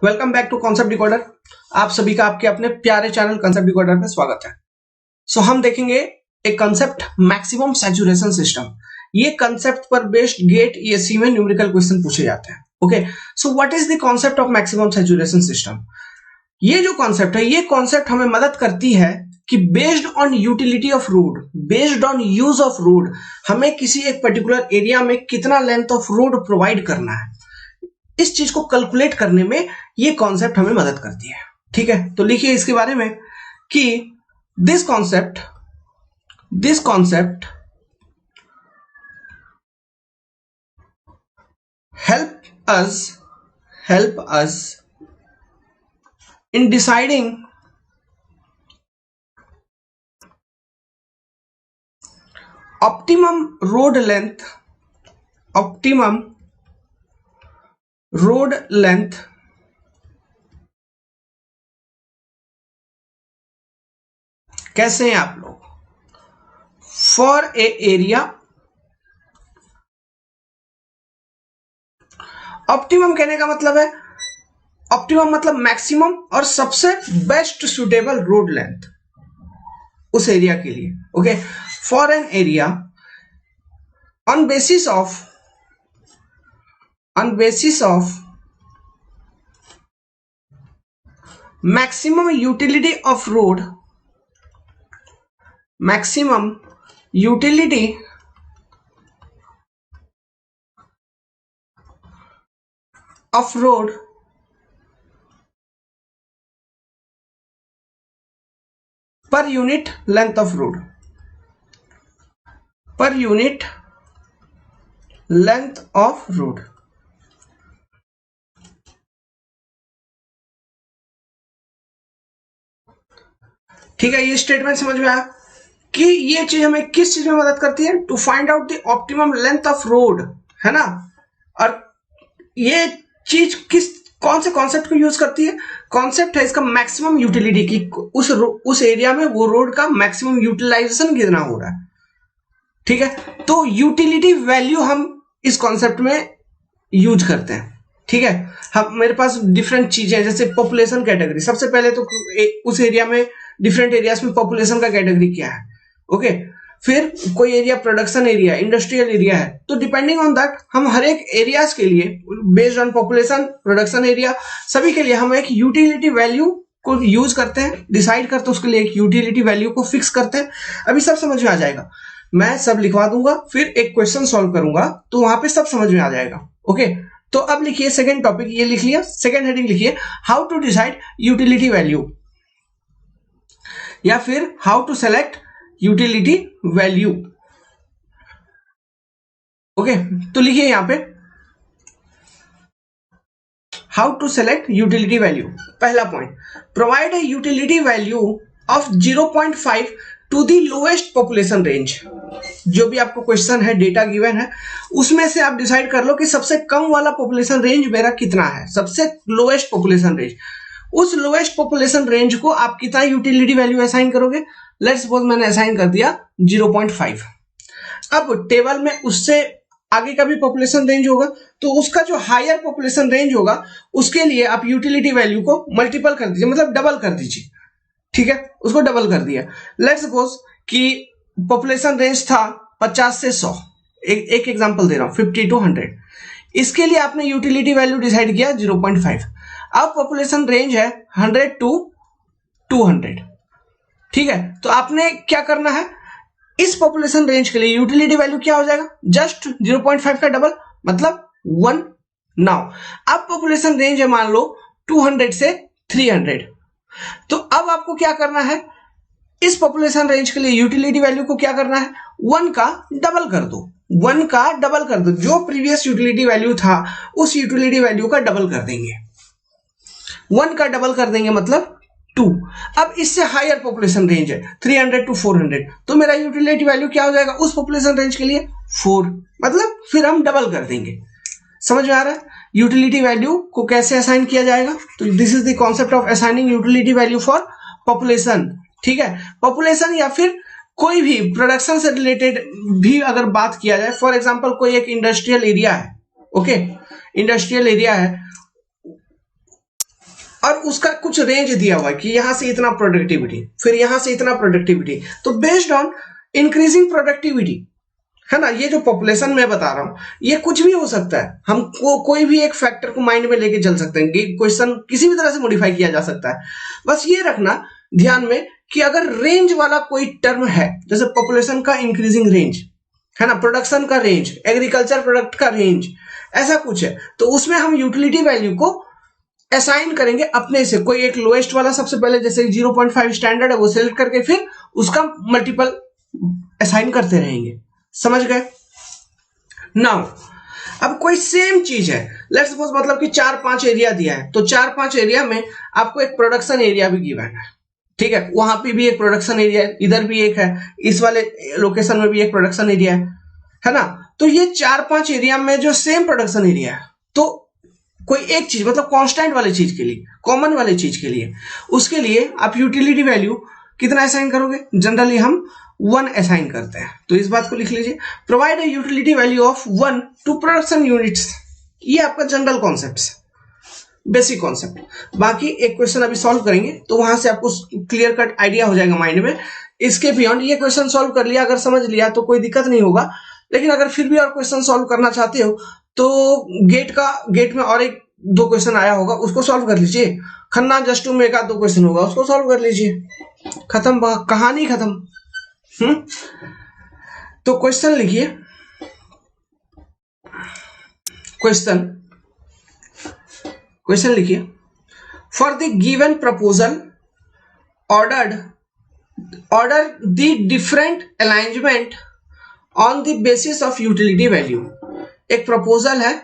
Welcome back to Concept Decoder. आप सभी का आपके अपने प्यारे चैनल कॉन्सेप्ट डिकोडर में स्वागत है। हम देखेंगे एक कॉन्सेप्ट मैक्सिमम सैचुरेशन सिस्टम। ये कॉन्सेप्ट पर बेस्ड गेट ईएससी में न्यूमेरिकल क्वेश्चन पूछे जाते हैं। Okay, so what is the concept of maximum saturation system? ये जो कॉन्सेप्ट है, ये कॉन्सेप्ट हमें मदद करती है कि based on utility of road, based on use of road, हमें किसी एक पर्टिकुलर एरिया में कितना लेंथ ऑफ रोड प्रोवाइड करना है, इस चीज को कैलकुलेट करने में ये कॉन्सेप्ट हमें मदद करती है। ठीक है, तो लिखिए इसके बारे में कि this concept help us in deciding optimum road length कैसे हैं आप लोग? फॉर ए एरिया, ऑप्टिमम कहने का मतलब है, ऑप्टिमम मतलब मैक्सिमम और सबसे बेस्ट सुटेबल रोड लेंथ उस एरिया के लिए। Okay, for an area on basis of maximum utility of road per unit length of road, ठीक है। ये स्टेटमेंट समझ में आया कि ये चीज हमें किस चीज में मदद करती है? To find out the optimum length of road, है ना। और ये चीज कौन से कॉन्सेप्ट को यूज करती है? कॉन्सेप्ट है इसका मैक्सिमम यूटिलिटी की, उस एरिया में वो रोड का मैक्सिमम यूटिलाइजेशन कितना हो रहा है। ठीक है, तो यूटिलिटी वैल्यू हम इस कॉन्सेप्ट में यूज करते हैं। ठीक है, हम मेरे पास डिफरेंट चीजें, जैसे पॉपुलेशन कैटेगरी। सबसे पहले तो उस एरिया में, डिफरेंट एरियाज में पॉपुलेशन का कैटेगरी क्या है। ओके, फिर कोई area production area, industrial area है, तो डिपेंडिंग ऑन दैट हम हर एक एरियाज के लिए based on population, production area, सभी के लिए हम एक यूटिलिटी वैल्यू को यूज करते हैं, डिसाइड करते हैं, उसके लिए एक यूटिलिटी वैल्यू को फिक्स करते हैं। अभी सब समझ में आ जाएगा, मैं सब लिखवा दूंगा, फिर एक क्वेश्चन सॉल्व करूंगा, तो वहां पे सब समझ में आ जाएगा। ओके, तो अब लिखिए सेकेंड टॉपिक, ये लिख लिया, सेकेंड हेडिंग लिखिए, how to decide utility value, या फिर how to select utility value. Okay, तो लिखिए यहां पे how to select utility value. पहला point, provide a utility value of 0.5 to the lowest population range. जो भी आपको क्वेश्चन है, डेटा गिवन है, उसमें से आप डिसाइड कर लो कि सबसे कम वाला पॉपुलेशन रेंज मेरा कितना है, सबसे लोएस्ट पॉपुलेशन रेंज। उस लोएस्ट पॉपुलेशन रेंज को आप कितना यूटिलिटी वैल्यू असाइन करोगे? लेट्स सपोज मैंने असाइन कर दिया 0.5। अब टेबल में उससे आगे का भी पॉपुलेशन रेंज होगा, तो उसका जो हायर पॉपुलेशन रेंज होगा उसके लिए आप यूटिलिटी वैल्यू को मल्टीपल कर दीजिए, मतलब डबल कर दीजिए। ठीक है, उसको डबल कर दिया। लेट्स सपोज कि पॉपुलेशन रेंज था 50 से 100, एक एग्जांपल दे रहा हूं, 50 to 100। इसके लिए आपने यूटिलिटी वैल्यू डिसाइड किया 0.5। अब पॉपुलेशन रेंज है 100 to 200। ठीक है, तो आपने क्या करना है, इस पॉपुलेशन रेंज के लिए यूटिलिटी वैल्यू क्या हो जाएगा? जस्ट 0.5 का डबल, मतलब 1। नाउ अब पॉपुलेशन रेंज है मान लो 200 से 300, तो अब आपको क्या करना है, इस पॉपुलेशन रेंज के लिए यूटिलिटी वैल्यू को क्या करना है? 1 का डबल कर दो, 1 का डबल कर दो। जो प्रीवियस यूटिलिटी वैल्यू था उस यूटिलिटी वैल्यू का डबल कर देंगे, 1 का डबल कर देंगे, मतलब 2। अब इससे हायर पॉपुलेशन रेंज है 300 to 400, तो मेरा यूटिलिटी वैल्यू क्या हो जाएगा उस पॉपुलेशन रेंज के लिए? 4, मतलब फिर हम डबल कर देंगे। समझ में आ रहा है यूटिलिटी वैल्यू को कैसे असाइन किया जाएगा? तो this is the concept of assigning utility value for population. ठीक है, पॉपुलेशन या फिर कोई भी प्रोडक्शन से रिलेटेड भी अगर बात किया जाए, फॉर एग्जांपल कोई एक इंडस्ट्रियल एरिया है, ओके, इंडस्ट्रियल एरिया है, और उसका कुछ रेंज दिया हुआ है कि यहां से इतना प्रोडक्टिविटी, फिर यहां से इतना प्रोडक्टिविटी। तो बेस्ड ऑन इंक्रीजिंग प्रोडक्टिविटी, है ना, ये जो पॉपुलेशन मैं बता रहा हूं ये कुछ भी हो सकता है, हम कोई भी एक फैक्टर को माइंड में लेके चल सकते हैं, क्वेश्चन किसी भी तरह से मॉडिफाई किया जा सकता है। बस ये रखना ध्यान में कि अगर रेंज वाला कोई टर्म है, जैसे पॉपुलेशन का इंक्रीजिंग रेंज, है ना, प्रोडक्शन का रेंज, एग्रीकल्चर प्रोडक्ट का रेंज, ऐसा कुछ है, तो उसमें हम यूटिलिटी वैल्यू को असाइन करेंगे अपने से, कोई एक लोएस्ट वाला सबसे पहले, जैसे 0.5 स्टैंडर्ड है वो सिलेक्ट करके फिर उसका मल्टीपल असाइन करते रहेंगे। समझ गए? नाउ अब कोई सेम चीज है, लेट्स सपोज मतलब कि 4-5 एरिया दिया है, तो 4-5 एरिया में आपको एक प्रोडक्शन एरिया भी गिवन है, ठीक है, वहां पे भी एक प्रोडक्शन एरिया है, इधर भी एक है, इस वाले लोकेशन में भी एक प्रोडक्शन एरिया है ना। तो ये 4-5 एरिया में जो सेम प्रोडक्शन एरिया है, तो कोई एक चीज मतलब कांस्टेंट वाली चीज के लिए, कॉमन वाली चीज के लिए, उसके लिए आप यूटिलिटी वैल्यू कितना असाइन करोगे? जनरली हम 1 असाइन करते हैं, तो इस बात को लिख लीजिए, provide a utility value of 1 to production units. ये आपका जनरल कॉन्सेप्ट, बेसिक कॉन्सेप्ट। बाकी एक क्वेश्चन अभी सॉल्व करेंगे तो वहां से आपको क्लियर कट आइडिया हो जाएगा माइंड में। इसके बियॉन्ड ये क्वेश्चन सॉल्व कर लिया, अगर समझ लिया तो कोई दिक्कत नहीं होगा, लेकिन अगर फिर भी और क्वेश्चन सॉल्व करना चाहते हो तो गेट में और 1-2 क्वेश्चन आया होगा, उसको सॉल्व कर लीजिए। खन्ना जस्टू में 1-2 क्वेश्चन होगा, उसको सॉल्व कर लीजिए, खत्म, कहानी खत्म। तो क्वेश्चन लिखिए, क्वेश्चन लिखिए, for the given proposal order the different alignment on the basis of utility value. एक प्रपोजल है,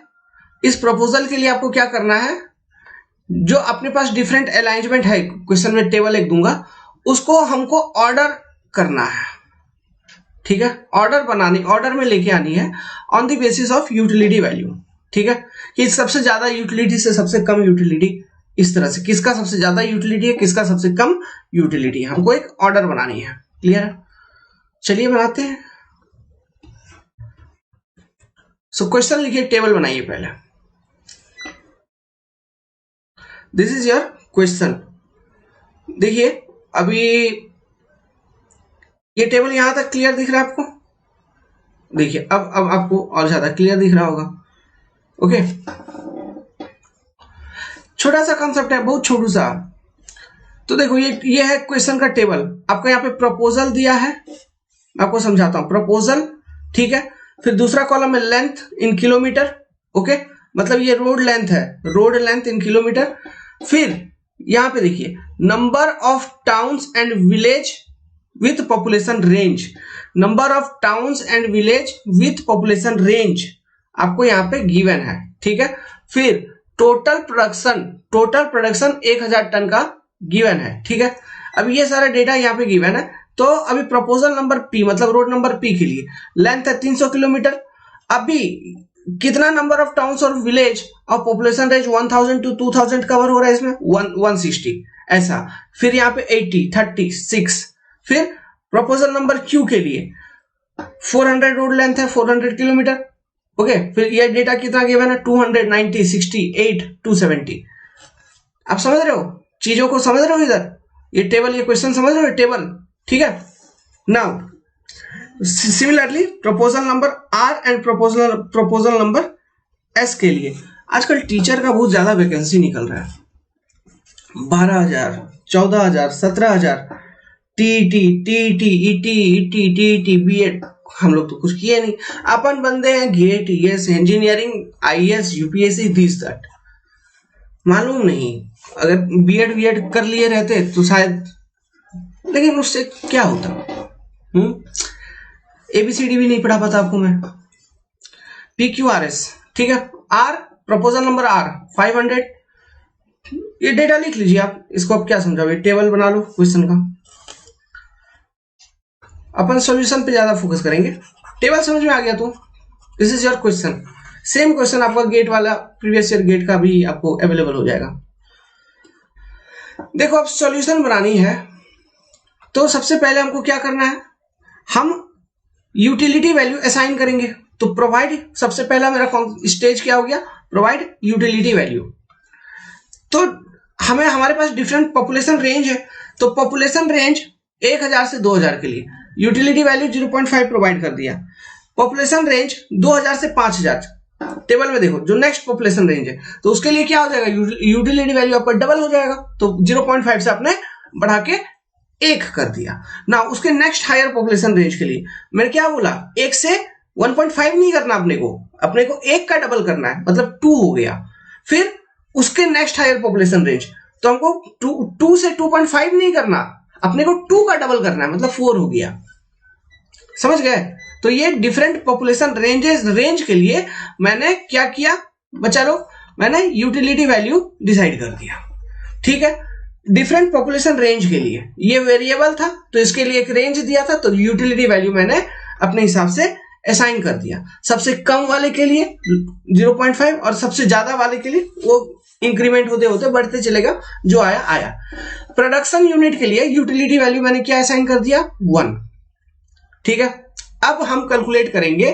इस प्रपोजल के लिए आपको क्या करना है, जो अपने पास डिफरेंट अलाइनमेंट है, क्वेश्चन में टेबल एक दूंगा, उसको हमको ऑर्डर करना है, ठीक है, ऑर्डर में लेके आनी है on the basis of utility value, ठीक है, कि सबसे ज्यादा यूटिलिटी से सबसे कम यूटिलिटी, इस तरह से किसका सबसे ज्यादा यूटिलिटी है, किसका सबसे कम यूटिलिटी है, हमको एक ऑर्डर बनानी है। क्लियर है? चलिए बनाते हैं। सो क्वेश्चन लिखिए, टेबल बनाइए पहले। This is your question. देखिए अभी ये टेबल यहां तक क्लियर दिख रहा है आपको? देखिए अब आपको और ज्यादा क्लियर दिख रहा होगा। ओके, छोटा सा कंसेप्ट है, बहुत छोटू सा। तो देखो ये है क्वेश्चन का टेबल, आपको यहाँ पे प्रपोजल दिया है, आपको समझाता हूं, प्रपोजल, ठीक है, फिर दूसरा कॉलम है लेंथ इन किलोमीटर, ओके, मतलब ये रोड लेंथ है, रोड लेंथ इन किलोमीटर। फिर यहां पे देखिए number of towns and village with population range, number of towns and village with population range आपको यहां पे गिवन है, ठीक है। फिर टोटल प्रोडक्शन 1000 टन का गिवन है, ठीक है। अब ये सारा डेटा यहाँ पे गिवन है, तो अभी प्रपोजल नंबर पी मतलब रोड नंबर पी के लिए लेंथ है 300 किलोमीटर। अभी कितना नंबर ऑफ टाउन्स और विलेज और पॉपुलेशन रेंज 1000 to 2000 कवर हो रहा है इसमें, 160 ऐसा। फिर यहाँ पे 80, 36। फिर प्रपोजल नंबर क्यू के लिए 400 रोड लेंथ है, 400 किलोमीटर, ओके। फिर ये डेटा कितना गिवन है, 290, 68, 270। आप समझ रहे हो चीजों को, समझ रहे हो इधर, ये टेबल, ये क्वेश्चन समझ रहे हो, टेबल, ठीक है। Now similarly proposal number R and proposal number S के लिए आजकल टीचर का बहुत ज्यादा वैकेंसी निकल रहा है, 12,000, 14,000, 17,000, टीटी, ईटी, बीएड। हम लोग तो कुछ किए नहीं, अपन बंदे हैं GATE, yes, engineering, IAS, UPSC, this that. मालूम नहीं, अगर बीएड कर लिए रहते तो शायद, लेकिन उससे क्या होता, एबीसीडी भी नहीं पढ़ा पाता आपको मैं। PQRS, ठीक है, आर, प्रपोजल नंबर आर 500, ये डेटा लिख लीजिए आप, इसको आप क्या समझाओगे, टेबल बना लो क्वेश्चन का। अपन सॉल्यूशन पे ज्यादा फोकस करेंगे, टेबल समझ में आ गया तो this is your question. Same question आपका गेट वाला, प्रीवियस ईयर गेट का भी आपको अवेलेबल हो जाएगा। देखो अब सॉल्यूशन बनानी है तो सबसे पहले हमको क्या करना है, हम यूटिलिटी वैल्यू असाइन करेंगे। तो प्रोवाइड, सबसे पहला मेरा स्टेज क्या हो गया, प्रोवाइड यूटिलिटी वैल्यू। तो हमें हमारे पास डिफरेंट पॉपुलेशन रेंज है, तो पॉपुलेशन रेंज 1000 से 2000 के लिए यूटिलिटी वैल्यू 0.5 प्रोवाइड कर दिया। पॉपुलेशन रेंज 2000 से 5000, टेबल में देखो जो नेक्स्ट पॉपुलेशन रेंज है तो उसके लिए क्या हो जाएगा, यूटिलिटी वैल्यू आपका डबल हो जाएगा, तो 0.5 से आपने बढ़ा के 1 कर दिया ना। उसके नेक्स्ट हायर पॉपुलेशन रेंज के लिए मैंने क्या बोला, 1 से 1.5 नहीं करना, अपने को 1 का डबल करना है, मतलब 2 हो गया। फिर उसके नेक्स्ट हायर पॉपुलेशन रेंज, तो हमको 2 से 2.5 नहीं करना, अपने को 2 का डबल करना है, मतलब 4 हो गया। समझ गए? तो ये डिफरेंट पॉपुलेशन रेंज के लिए मैंने क्या किया बच्चा लोग, मैंने यूटिलिटी वैल्यू डिसाइड कर दिया। ठीक है, डिफरेंट पॉपुलेशन रेंज के लिए ये वेरिएबल था तो इसके लिए एक रेंज दिया था, तो यूटिलिटी वैल्यू मैंने अपने हिसाब से असाइन कर दिया। सबसे कम वाले के लिए 0.5 और सबसे ज्यादा वाले के लिए वो इंक्रीमेंट होते होते बढ़ते चलेगा, जो आया आया। प्रोडक्शन यूनिट के लिए यूटिलिटी वैल्यू मैंने क्या असाइन कर दिया, 1। ठीक है, अब हम कैलकुलेट करेंगे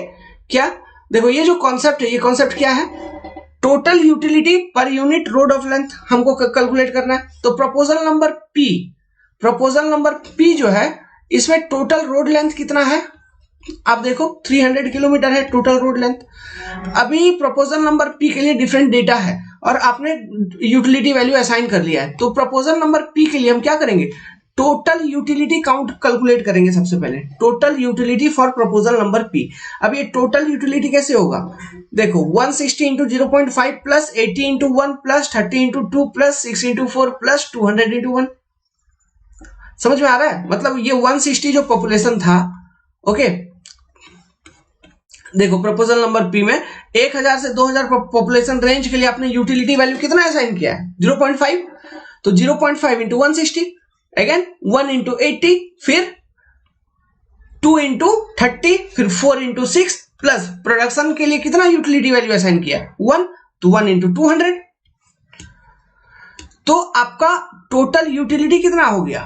क्या, देखो ये जो कॉन्सेप्ट है, ये कॉन्सेप्ट क्या है, total utility per unit road of length हमको कैलकुलेट करना है। तो प्रपोजल नंबर पी जो है, इसमें टोटल रोड लेंथ कितना है, आप देखो 300 किलोमीटर है टोटल रोड लेंथ। अभी प्रपोजल नंबर पी के लिए डिफरेंट डेटा है और आपने यूटिलिटी वैल्यू असाइन कर लिया है, तो प्रपोजल नंबर पी के लिए हम क्या करेंगे, टोटल यूटिलिटी काउंट कैलकुलेट करेंगे। सबसे पहले total utility for proposal number P. अब ये टोटल यूटिलिटी कैसे होगा, देखो 160 into 0.5 plus 80 into 1 plus 30 into 2 plus 6 into 4 plus 200 into 1। समझ में आ रहा है? मतलब ये 160 जो पॉपुलेशन था, ओके, देखो प्रपोजल नंबर पी में 1000 से 2000 पॉपुलेशन रेंज के लिए आपने यूटिलिटी वैल्यू कितना असाइन किया है, 0.5। तो 0.5 इंटू 160, अगेन 1 इंटू 80, फिर 2 इंटू 30, फिर 4 इंटू 6, प्लस प्रोडक्शन के लिए कितना यूटिलिटी वैल्यू असाइन किया, 1, तो 1 इंटू 200। तो आपका टोटल यूटिलिटी कितना हो गया,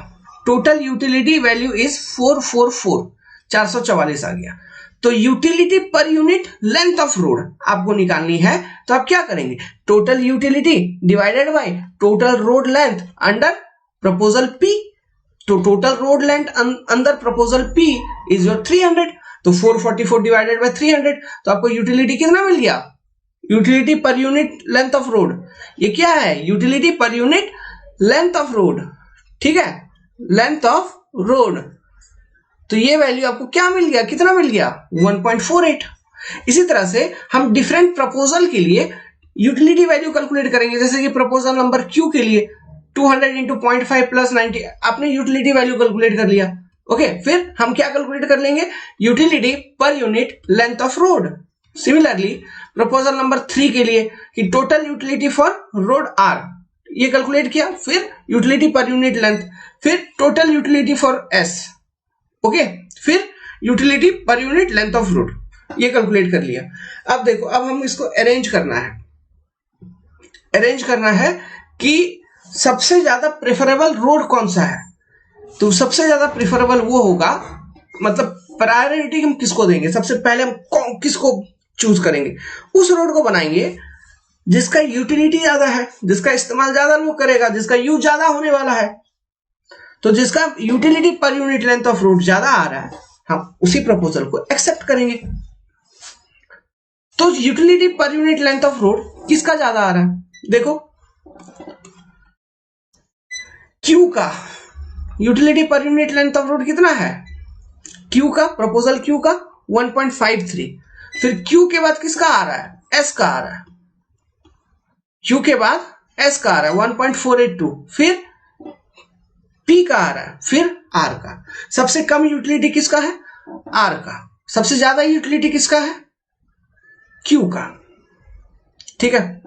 टोटल यूटिलिटी वैल्यू इज 444 आ गया। तो utility per unit length of road आपको निकालनी है, तो आप क्या करेंगे, total utility divided by total road length under proposal p. तो total road length under proposal p is your 300, तो 444 डिवाइडेड बाय 300, तो आपको यूटिलिटी कितना मिल गया, utility per unit length of road. ये क्या है, utility per unit length of road. ठीक है, लेंथ ऑफ रोड, तो ये वैल्यू आपको क्या मिल गया, कितना मिल गया, 1.48। इसी तरह से हम डिफरेंट प्रपोजल के लिए यूटिलिटी वैल्यू कैलकुलेट करेंगे, जैसे कि प्रपोजल नंबर क्यू के लिए 200 इंटू 0.5 प्लस 90, आपने यूटिलिटी वैल्यू कैलकुलेट कर लिया। ओके, फिर हम क्या कैलकुलेट कर लेंगे, utility per unit length of road. Similarly proposal number 3 के लिए कि total utility for road r, ये कैलकुलेट किया, फिर यूटिलिटी पर यूनिट लेंथ, फिर total utility for s, okay, फिर utility per unit length of road, ये कैलकुलेट कर लिया। अब देखो, अब हम इसको अरेंज करना है कि सबसे ज्यादा प्रेफरेबल रोड कौन सा है। तो सबसे ज्यादा प्रेफरेबल वो होगा, मतलब प्रायोरिटी हम किसको देंगे, सबसे पहले हम किसको चूज करेंगे, उस रोड को बनाएंगे जिसका यूटिलिटी ज्यादा है, जिसका इस्तेमाल ज्यादा लोग करेगा, जिसका यूज ज्यादा होने वाला है। तो जिसका utility per unit length of road ज्यादा आ रहा है, हम उसी प्रपोजल को एक्सेप्ट करेंगे। तो utility per unit length of road किसका ज्यादा आ रहा है, देखो क्यू का utility per unit length of road कितना है, क्यू का, प्रपोजल क्यू का 1.53। फिर क्यू के बाद किसका आ रहा है, एस का आ रहा है, क्यू के बाद एस का आ रहा है 1.482, फिर पी का आ रहा है, फिर आर का। सबसे कम यूटिलिटी किसका है, आर का। सबसे ज्यादा यूटिलिटी किसका है, क्यू का। ठीक है,